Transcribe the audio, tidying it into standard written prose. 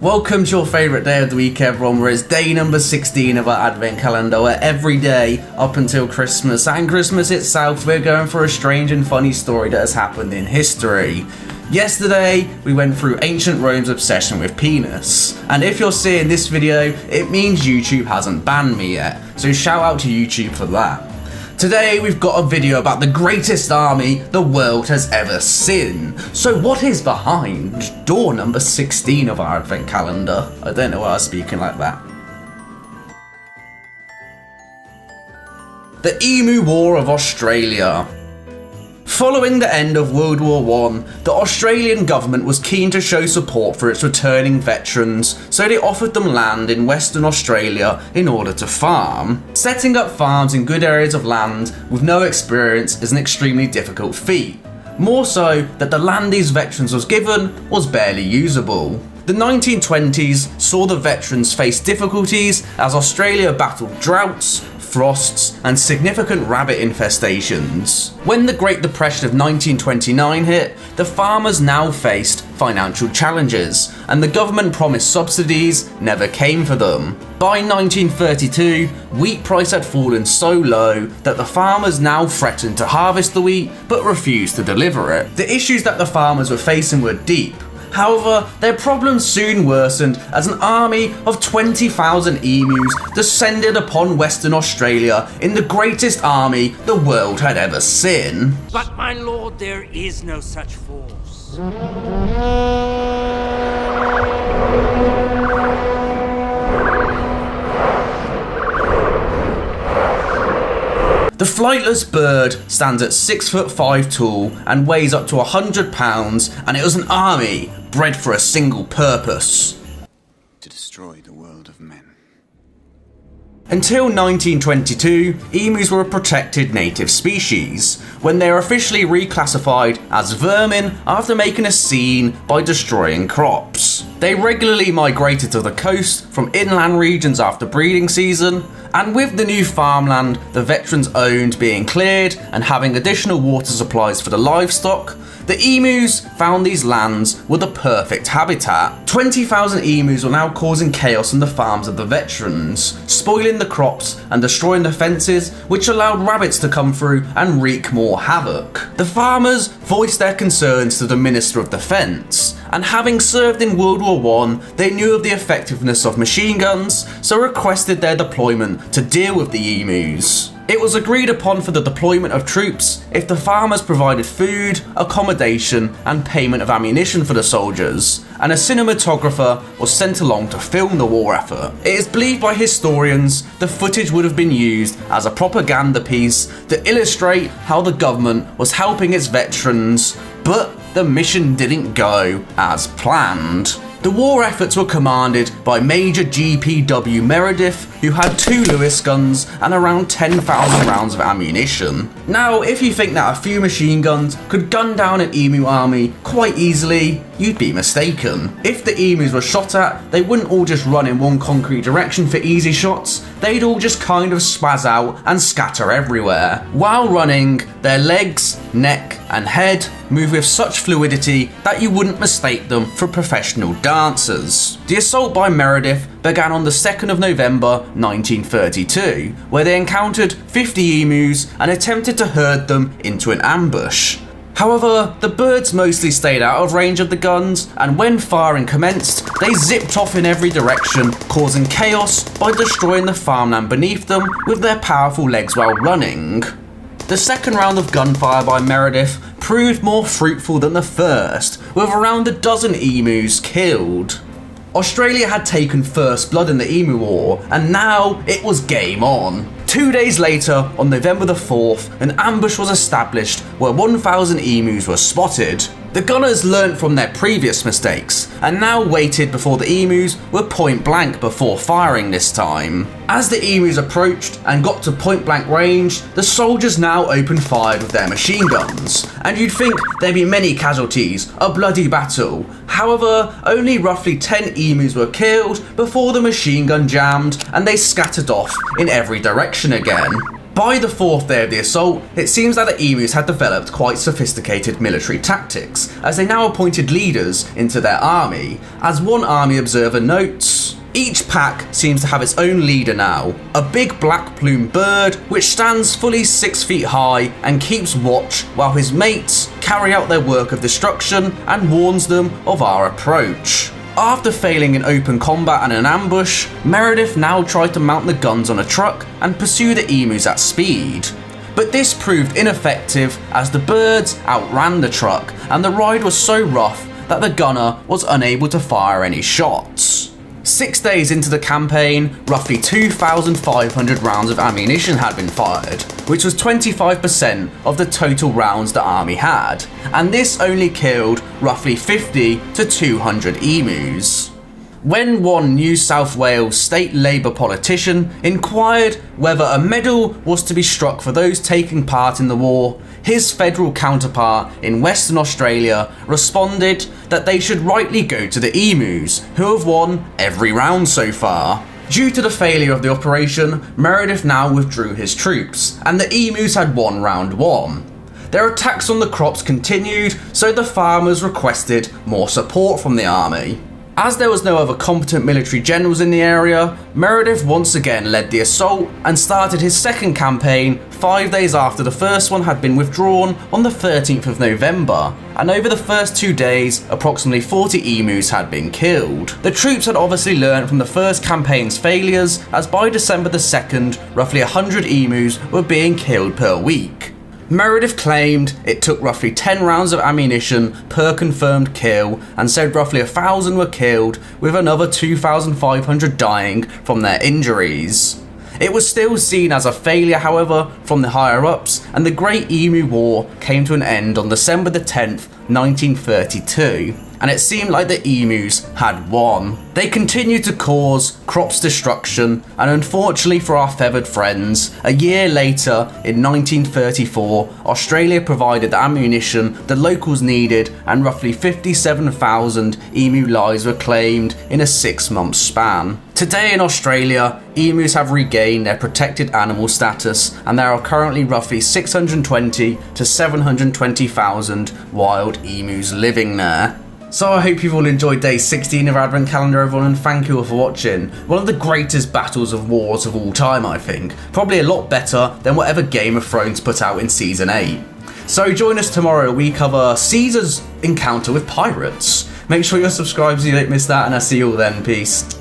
Welcome to your favourite day of the week, everyone, where it's day number 16 of our advent calendar, where every day up until Christmas and Christmas itself we're going for a strange and funny story that has happened in history. Yesterday we went through ancient Rome's obsession with penis, and if you're seeing this video it means YouTube hasn't banned me yet, so shout out to YouTube for that. Today we've got a video about the greatest army the world has ever seen. So what is behind door number 16 of our advent calendar? I don't know why I was speaking like that. The Emu War of Australia. Following the end of World War I, the Australian government was keen to show support for its returning veterans, so they offered them land in Western Australia in order to farm. Setting up farms in good areas of land with no experience is an extremely difficult feat, more so that the land these veterans was given was barely usable. The 1920s saw the veterans face difficulties as Australia battled droughts, frosts, and significant rabbit infestations. When the Great Depression of 1929 hit, the farmers now faced financial challenges, and the government promised subsidies never came for them. By 1932, wheat price had fallen so low that the farmers now threatened to harvest the wheat but refused to deliver it. The issues that the farmers were facing were deep. However, their problems soon worsened as an army of 20,000 emus descended upon Western Australia in the greatest army the world had ever seen. But my lord, there is no such force. The flightless bird stands at 6'5" tall and weighs up to 100 pounds, and it was an army bred for a single purpose: to destroy the world of men. Until 1922, emus were a protected native species, when they were officially reclassified as vermin after making a scene by destroying crops. They regularly migrated to the coast from inland regions after breeding season, and with the new farmland the veterans owned being cleared and having additional water supplies for the livestock, the emus found these lands were the perfect habitat. 20,000 emus were now causing chaos on the farms of the veterans, spoiling the crops and destroying the fences, which allowed rabbits to come through and wreak more havoc. The farmers voiced their concerns to the Minister of Defence, and having served in World War I, they knew of the effectiveness of machine guns, so requested their deployment to deal with the emus. It was agreed upon for the deployment of troops if the farmers provided food, accommodation, and payment of ammunition for the soldiers, and a cinematographer was sent along to film the war effort. It is believed by historians the footage would have been used as a propaganda piece to illustrate how the government was helping its veterans, but the mission didn't go as planned. The war efforts were commanded by Major G.P.W Meredith, who had 2 Lewis guns and around 10,000 rounds of ammunition. Now, if you think that a few machine guns could gun down an emu army quite easily, you'd be mistaken. If the emus were shot at, they wouldn't all just run in one concrete direction for easy shots, they'd all just kind of spaz out and scatter everywhere. While running, their legs, neck, and head move with such fluidity that you wouldn't mistake them for professional dancers. The assault by Meredith began on the 2nd of November 1932, where they encountered 50 emus and attempted to herd them into an ambush. However, the birds mostly stayed out of range of the guns, and when firing commenced, they zipped off in every direction, causing chaos by destroying the farmland beneath them with their powerful legs while running. The second round of gunfire by Meredith proved more fruitful than the first, with around a dozen emus killed. Australia had taken first blood in the Emu War, and now it was game on. 2 days later, on November the 4th, an ambush was established where 1,000 emus were spotted. The gunners learnt from their previous mistakes, and now waited before the emus were point blank before firing this time. As the emus approached and got to point blank range, the soldiers now opened fire with their machine guns, and you'd think there'd be many casualties, a bloody battle. However, only roughly 10 emus were killed before the machine gun jammed and they scattered off in every direction again. By the fourth day of the assault, it seems that the emus had developed quite sophisticated military tactics, as they now appointed leaders into their army. As one army observer notes, each pack seems to have its own leader now, a big black plumed bird which stands fully 6 feet high and keeps watch while his mates carry out their work of destruction and warns them of our approach. After failing in open combat and an ambush, Meredith now tried to mount the guns on a truck and pursue the emus at speed. But this proved ineffective as the birds outran the truck and the ride was so rough that the gunner was unable to fire any shots. 6 days into the campaign, roughly 2,500 rounds of ammunition had been fired, which was 25% of the total rounds the army had, and this only killed roughly 50 to 200 emus. When one New South Wales state Labour politician inquired whether a medal was to be struck for those taking part in the war, his federal counterpart in Western Australia responded that they should rightly go to the emus, who have won every round so far. Due to the failure of the operation, Meredith now withdrew his troops, and the emus had won round 1. Their attacks on the crops continued, so the farmers requested more support from the army. As there was no other competent military generals in the area, Meredith once again led the assault and started his second campaign 5 days after the first one had been withdrawn on the 13th of November, and over the first 2 days, approximately 40 emus had been killed. The troops had obviously learned from the first campaign's failures, as by December the 2nd, roughly 100 emus were being killed per week. Meredith claimed it took roughly 10 rounds of ammunition per confirmed kill and said roughly 1,000 were killed, with another 2,500 dying from their injuries. It was still seen as a failure, however, from the higher-ups, and the Great Emu War came to an end on December the 10th, 1932, and it seemed like the emus had won. They continued to cause crops destruction, and unfortunately for our feathered friends, a year later, in 1934, Australia provided the ammunition the locals needed, and roughly 57,000 emu lives were claimed in a 6-month span. Today in Australia, emus have regained their protected animal status, and there are currently roughly 620 to 720,000 wild emus living there. So I hope you've all enjoyed day 16 of our Advent Calendar, everyone, and thank you all for watching. One of the greatest battles of wars of all time, I think. Probably a lot better than whatever Game of Thrones put out in Season 8. So join us tomorrow, we cover Caesar's encounter with pirates. Make sure you're subscribed so you don't miss that, and I'll see you all then. Peace.